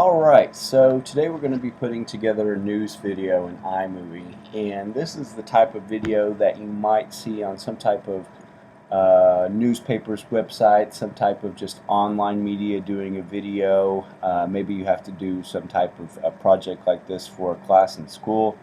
Alright, so today we're going to be putting together a news video in iMovie, and this is the type of video that you might see on some type of newspaper's website, some type of just online media doing a video. Maybe you have to do some type of a project like this for a class in school.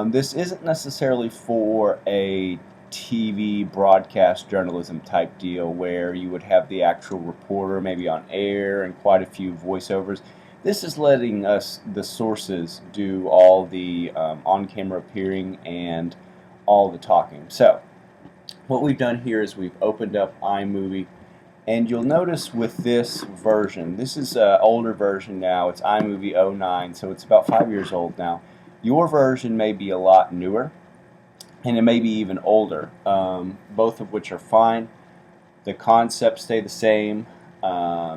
This isn't necessarily for a TV broadcast journalism type deal where you would have the actual reporter maybe on air and quite a few voiceovers. This is letting us, the sources, do all the on-camera appearing and all the talking. So what we've done here is we've opened up iMovie, and you'll notice with this version, this is an older version now, it's iMovie 09, so it's about 5 years old now. Your version may be a lot newer, and it may be even older, both of which are fine. The concepts stay the same.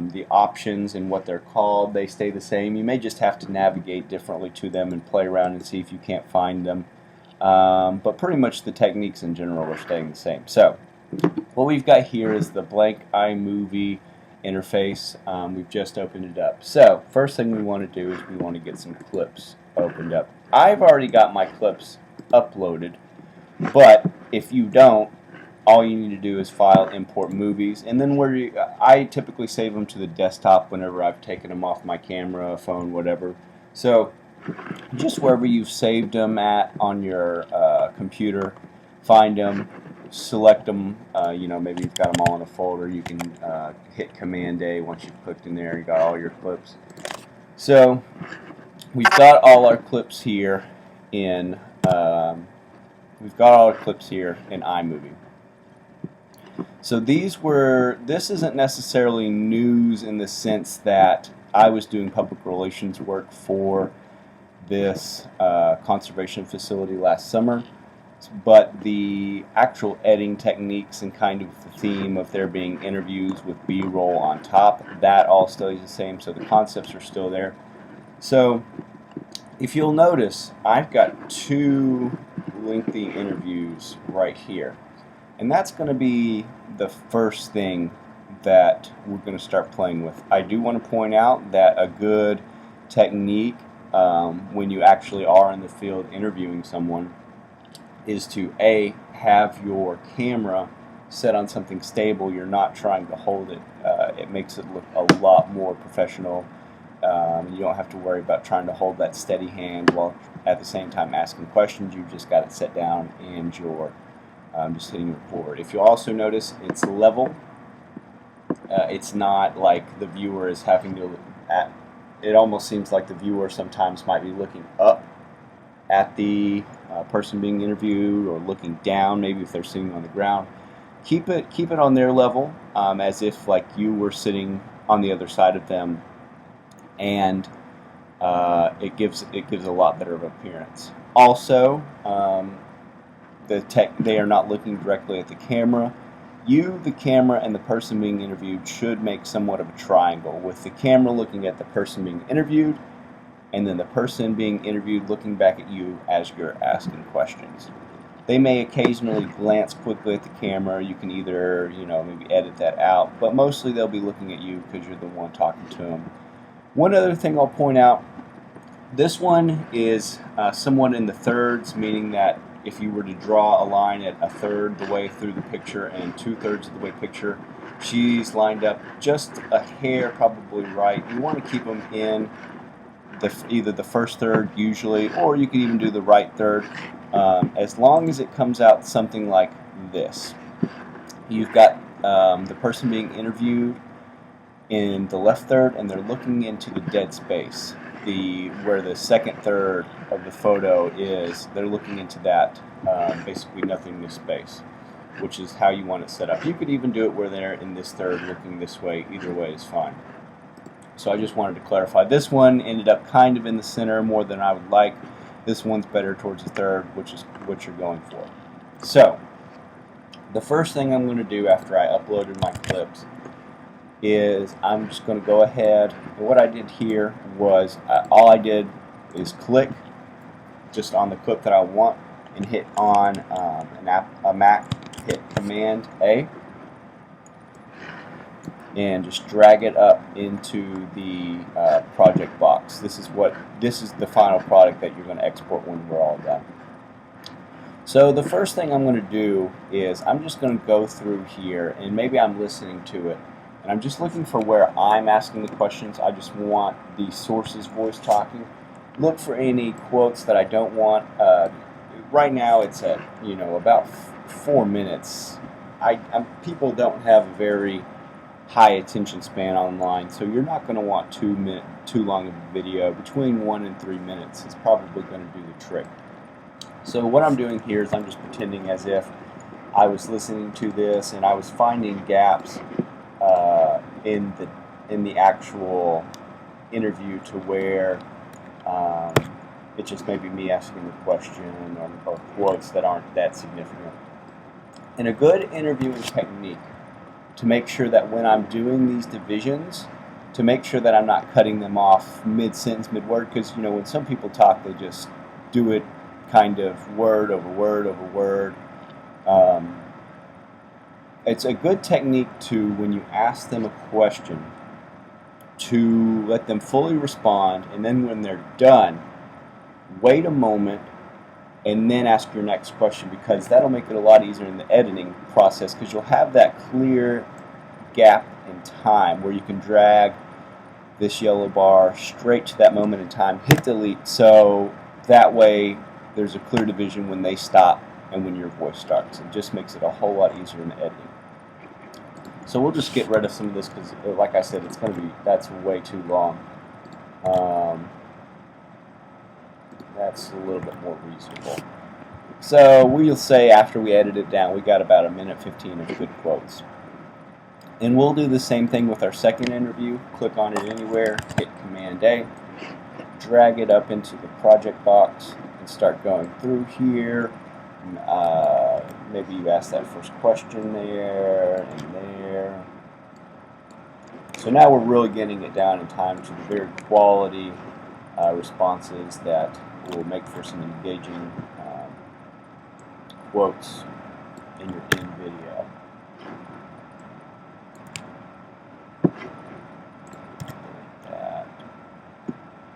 The options and what they're called, they stay the same. You may just have to navigate differently to them and play around and see if you can't find them. But pretty much the techniques in general are staying the same. So what we've got here is the blank iMovie interface. We've just opened it up. So first thing we want to do is we want to get some clips opened up. I've already got my clips uploaded, but if you don't, all you need to do is file, import movies, and then I typically save them to the desktop whenever I've taken them off my camera, phone, whatever. So just wherever you've saved them at on your computer, find them, select them. Maybe you've got them all in a folder. You can hit Command A once you've clicked in there. You got all your clips. So we've got all our clips here in iMovie. So this isn't necessarily news in the sense that I was doing public relations work for this conservation facility last summer, but the actual editing techniques and kind of the theme of there being interviews with B-roll on top, that all stays the same, so the concepts are still there. So if you'll notice, I've got two lengthy interviews right here. And that's going to be the first thing that we're going to start playing with. I do want to point out that a good technique when you actually are in the field interviewing someone is to have your camera set on something stable. You're not trying to hold it. It makes it look a lot more professional. You don't have to worry about trying to hold that steady hand while at the same time asking questions. You've just got it set down and you're just hitting record. If you also notice, it's level. It's not like the viewer is having to look at. It almost seems like the viewer sometimes might be looking up at the person being interviewed, or looking down, maybe if they're sitting on the ground. Keep it on their level, as if like you were sitting on the other side of them, and it gives a lot better of appearance. Also, they are not looking directly at the camera. You, the camera, and the person being interviewed should make somewhat of a triangle, with the camera looking at the person being interviewed, and then the person being interviewed looking back at you as you're asking questions. They may occasionally glance quickly at the camera. You can either, maybe edit that out, but mostly they'll be looking at you because you're the one talking to them. One other thing I'll point out, this one is somewhat in the thirds, meaning that if you were to draw a line at a third the way through the picture and 2/3 of the way picture, she's lined up just a hair probably right. You want to keep them in either the first third usually, or you can even do the right third, as long as it comes out something like this. You've got the person being interviewed in the left third, and they're looking into the dead space. Where the second third of the photo is, they're looking into that basically nothingness space, which is how you want it set up. You could even do it where they're in this third looking this way. Either way is fine. So I just wanted to clarify. This one ended up kind of in the center more than I would like. This one's better towards the third, which is what you're going for. So the first thing I'm going to do after I uploaded my clips is I'm just going to go ahead, and what I did here was all I did is click just on the clip that I want and hit on a Mac, hit Command A, and just drag it up into the project box. This is the final product that you're going to export when we're all done. So the first thing I'm going to do is I'm just going to go through here, and maybe I'm listening to it, and I'm just looking for where I'm asking the questions. I just want the source's voice talking. Look for any quotes that I don't want. Right now it's at about 4 minutes. People don't have a very high attention span online, so you're not going to want too long of a video. Between 1 and 3 minutes is probably going to do the trick. So what I'm doing here is I'm just pretending as if I was listening to this, and I was finding gaps in the actual interview to where it's just maybe me asking the question or quotes that aren't that significant. And a good interviewing technique to make sure that when I'm doing these divisions, to make sure that I'm not cutting them off mid-sentence, mid-word, because when some people talk, they just do it kind of word over word over word. It's a good technique to, when you ask them a question, to let them fully respond, and then when they're done, wait a moment and then ask your next question, because that'll make it a lot easier in the editing process, because you'll have that clear gap in time where you can drag this yellow bar straight to that moment in time, hit delete, so that way there's a clear division when they stop and when your voice starts. It just makes it a whole lot easier in the editing. So we'll just get rid of some of this because, like I said, that's way too long. That's a little bit more reasonable. So we'll say after we edit it down, we got about 1:15 of good quotes. And we'll do the same thing with our second interview. Click on it anywhere, hit Command A, drag it up into the project box, and start going through here. Maybe you ask that first question there and there. So now we're really getting it down in time to the very quality responses that will make for some engaging quotes in your end video.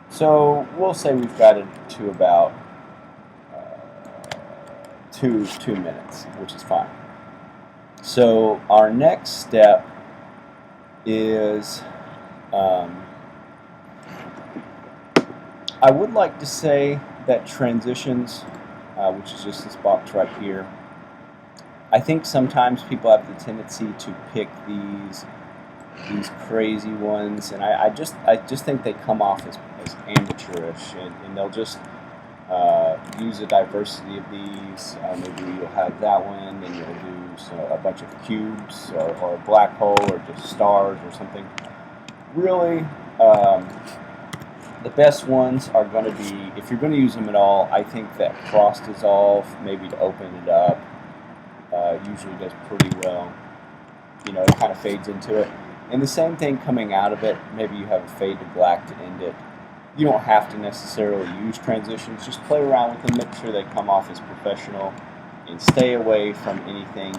So we'll say we've got it to about two minutes, which is fine. So our next step is I would like to say that transitions, which is just this box right here, I think sometimes people have the tendency to pick these crazy ones, and I just think they come off as amateurish, and they'll just use a diversity of these. Maybe you'll have that one, then you'll do a bunch of cubes or a black hole or just stars or something. Really, the best ones are going to be, if you're going to use them at all, I think that cross dissolve, maybe to open it up, usually does pretty well. It kind of fades into it. And the same thing coming out of it, maybe you have a fade to black to end it. You don't have to necessarily use transitions. Just play around with them, make sure they come off as professional, and stay away from anything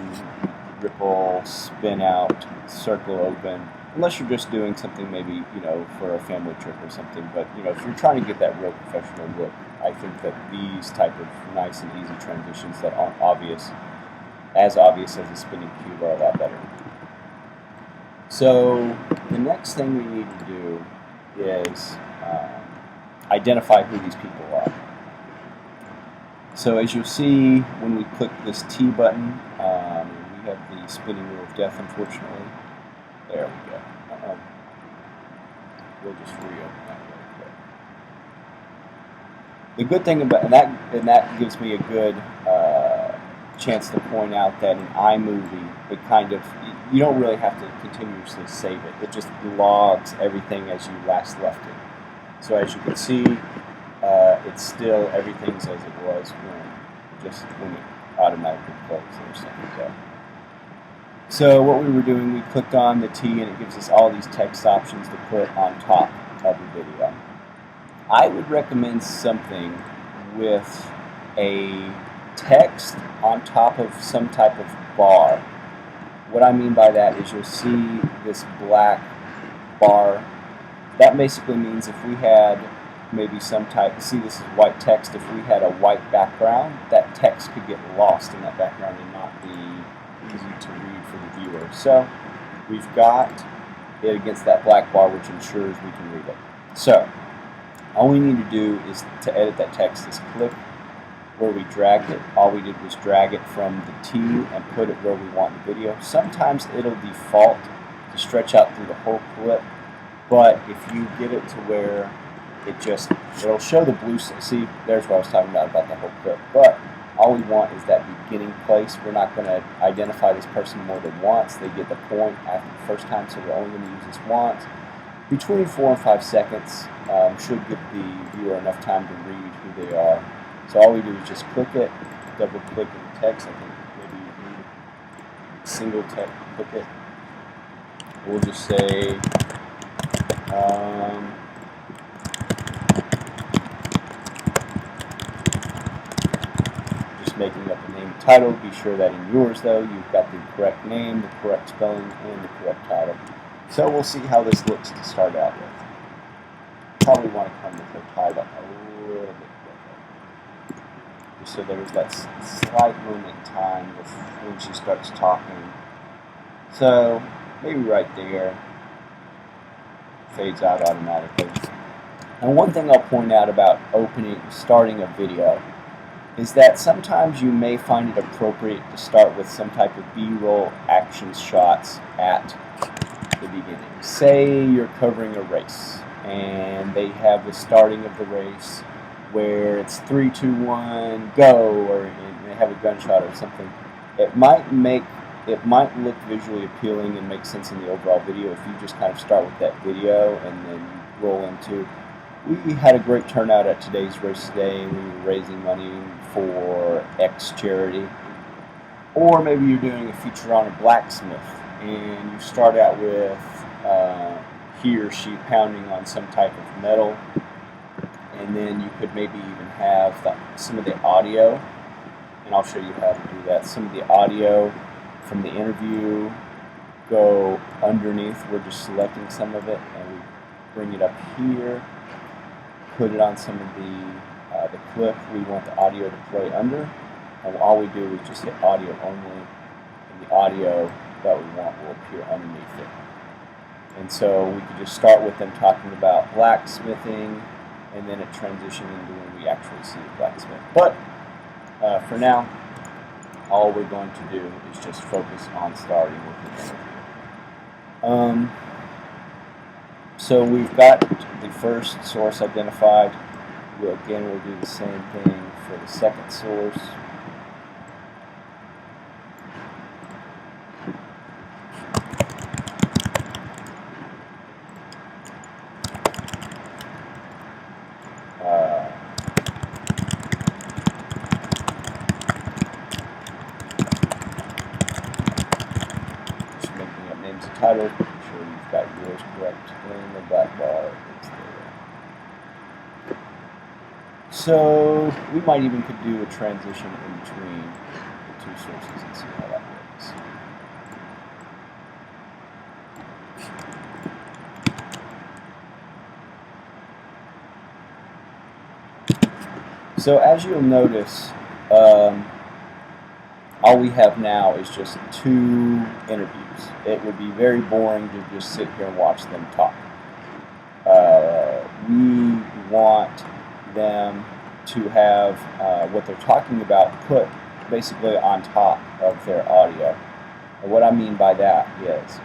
ripple, spin out, circle open, unless you're just doing something maybe, for a family trip or something. But, if you're trying to get that real professional look, I think that these type of nice and easy transitions that aren't as obvious as a spinning cube are a lot better. So the next thing we need to do is identify who these people are. So as you'll see, when we click this T button, we have the spinning wheel of death, unfortunately. There we go. We'll just reopen that really quick. The good thing about that gives me a good chance to point out that in iMovie, it you don't really have to continuously save it. It just logs everything as you last left it. So as you can see, it's still everything's as it was when it automatically closed there a second ago. So what we were doing, we clicked on the T, and it gives us all these text options to put on top of the video. I would recommend something with a text on top of some type of bar what I mean by that is you'll see this black bar. That basically means if we had maybe some type, see this is white text, if we had a white background, that text could get lost in that background and not be easy to read for the viewer. So we've got it against that black bar, which ensures we can read it. So all we need to do is to edit that text is click where we dragged it. All we did was drag it from the T and put it where we want in the video. Sometimes it'll default to stretch out through the whole clip, but if you get it to where it'll show the blue, see, there's what I was talking about the whole clip, but all we want is that beginning place. We're not going to identify this person more than once. They get the point after the first time, so we're only going to use this once. Between 4 and 5 seconds should give the viewer enough time to read who they are. So all we do is just click it, double click in the text. I think maybe you need single click it. We'll just say just making up the name and title. Be sure that in yours though you've got the correct name, the correct spelling, and the correct title. So we'll see how this looks to start out with. Probably want to come with the title a little bit quicker, just so there's that slight moment in time when she starts talking. So maybe right there, fades out automatically. And one thing I'll point out about starting a video is that sometimes you may find it appropriate to start with some type of B-roll action shots at the beginning. Say you're covering a race and they have the starting of the race where it's 3, 2, 1, go, or they have a gunshot or something. It might look visually appealing and make sense in the overall video if you just kind of start with that video and then you roll into. We had a great turnout at today's race today, and we were raising money for X charity. Or maybe you're doing a feature on a blacksmith, and you start out with he or she pounding on some type of metal, and then you could maybe even have some of the audio, and I'll show you how to do that. Some of the audio from the interview go underneath. We're just selecting some of it, and we bring it up here, put it on some of the clip we want the audio to play under, and all we do is just hit audio only, and the audio that we want will appear underneath it. And so we could just start with them talking about blacksmithing, and then it transitions into when we actually see the blacksmith. But for now, all we're going to do is just focus on starting with the interview. So we've got the first source identified. We'll do the same thing for the second source. Just making up names and titles, making sure you've got yours correct, and the black bar is there. So we might even could do a transition in between the two sources and see how that works. So as you'll notice, all we have now is just 2 interviews. It would be very boring to just sit here and watch them talk. We want them to have what they're talking about put basically on top of their audio. And what I mean by that is,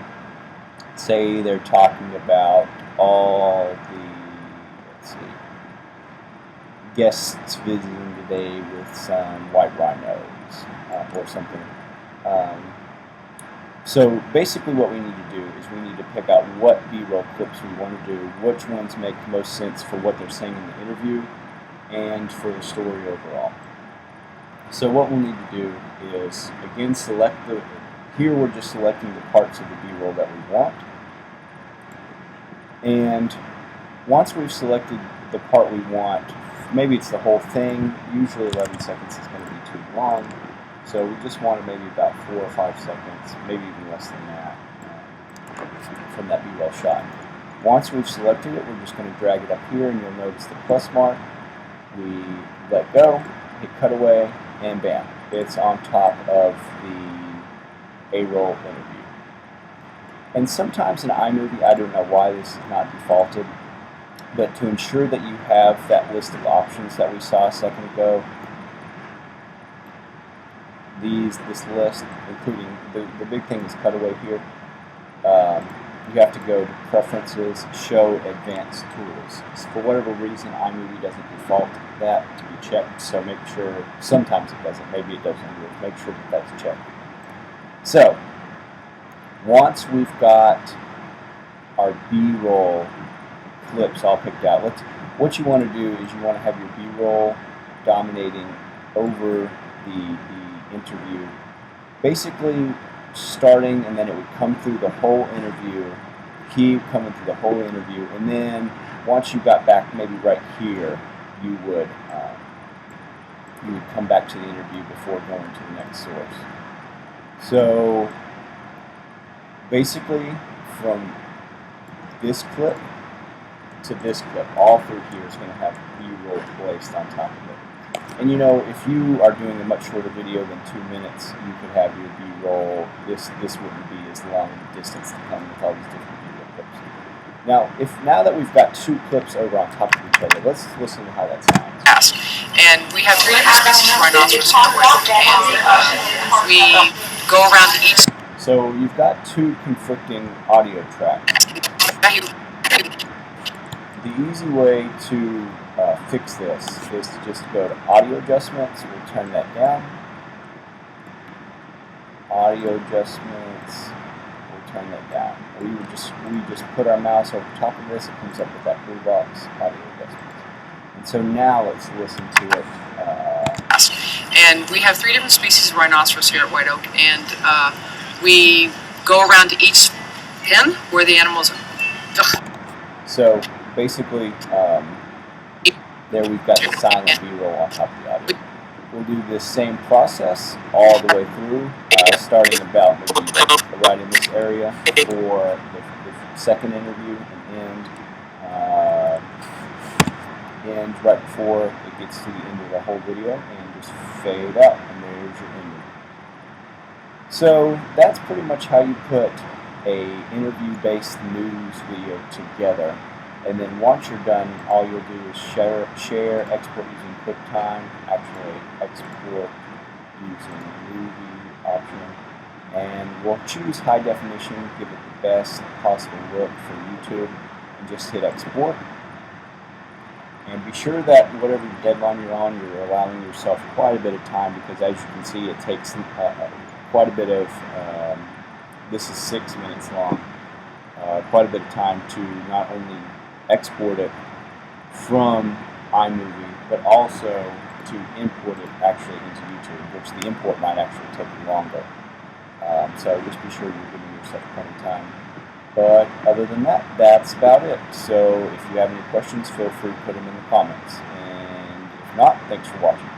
say they're talking about all the, guests visiting today with some white rhinos or something. So basically what we need to do is we need to pick out what B-roll clips we want to do, which ones make the most sense for what they're saying in the interview and for the story overall. So what we'll need to do is, again, here we're just selecting the parts of the B-roll that we want. And once we've selected the part we want, maybe it's the whole thing, usually 11 seconds is going to be too long. So we just wanted maybe about 4 or 5 seconds, maybe even less than that, from that B-roll shot. Once we've selected it, we're just going to drag it up here, and you'll notice the plus mark. We let go, hit cutaway, and bam, it's on top of the A-roll interview. And sometimes in iMovie, I don't know why this is not defaulted, but to ensure that you have that list of options that we saw a second ago, this list, including the big thing is cutaway here, you have to go to Preferences, Show Advanced Tools. So for whatever reason, iMovie doesn't default that to be checked, so make sure, sometimes it doesn't, maybe it doesn't, make sure that that's checked. So, once we've got our B-roll clips all picked out, what you want to do is you want to have your B-roll dominating over the interview, basically starting, and then it would come through the whole interview, keep coming through the whole interview, and then once you got back maybe right here, you would come back to the interview before going to the next source. So basically from this clip to this clip, all through here is going to have B-roll placed on top of it. And you know, if you are doing a much shorter video than 2 minutes, you could have your B-roll, this wouldn't be as long in the distance to come with all these different B-roll clips. Now that we've got 2 clips over on top of each other, let's listen to how that sounds. And we have 3 different species of rhinoceros and we go around each. So you've got 2 conflicting audio tracks. The easy way to fix this is to just go to Audio Adjustments. We'll turn that down. Audio Adjustments. We'll turn that down. We just put our mouse over top of this. It comes up with that blue box, Audio Adjustments. And so now let's listen to it. And we have 3 different species of rhinoceros here at White Oak, and we go around each pen where the animals are. So basically, there we've got the silent B-roll on top of the audio. We'll do this same process all the way through, starting about maybe right in this area for the second interview, and right before it gets to the end of the whole video, and just fade out, and there's your interview. So that's pretty much how you put a interview-based news video together. And then once you're done, all you'll do is share, export using QuickTime, actually export using movie option, and we'll choose high definition, give it the best possible look for YouTube, and just hit export. And be sure that whatever deadline you're on, you're allowing yourself quite a bit of time, because as you can see, it takes quite a bit of, this is 6 minutes long, quite a bit of time to not only export it from iMovie, but also to import it actually into YouTube, which the import might actually take longer. So just be sure you're giving yourself plenty of time. But other than that, that's about it. So if you have any questions, feel free to put them in the comments. And if not, thanks for watching.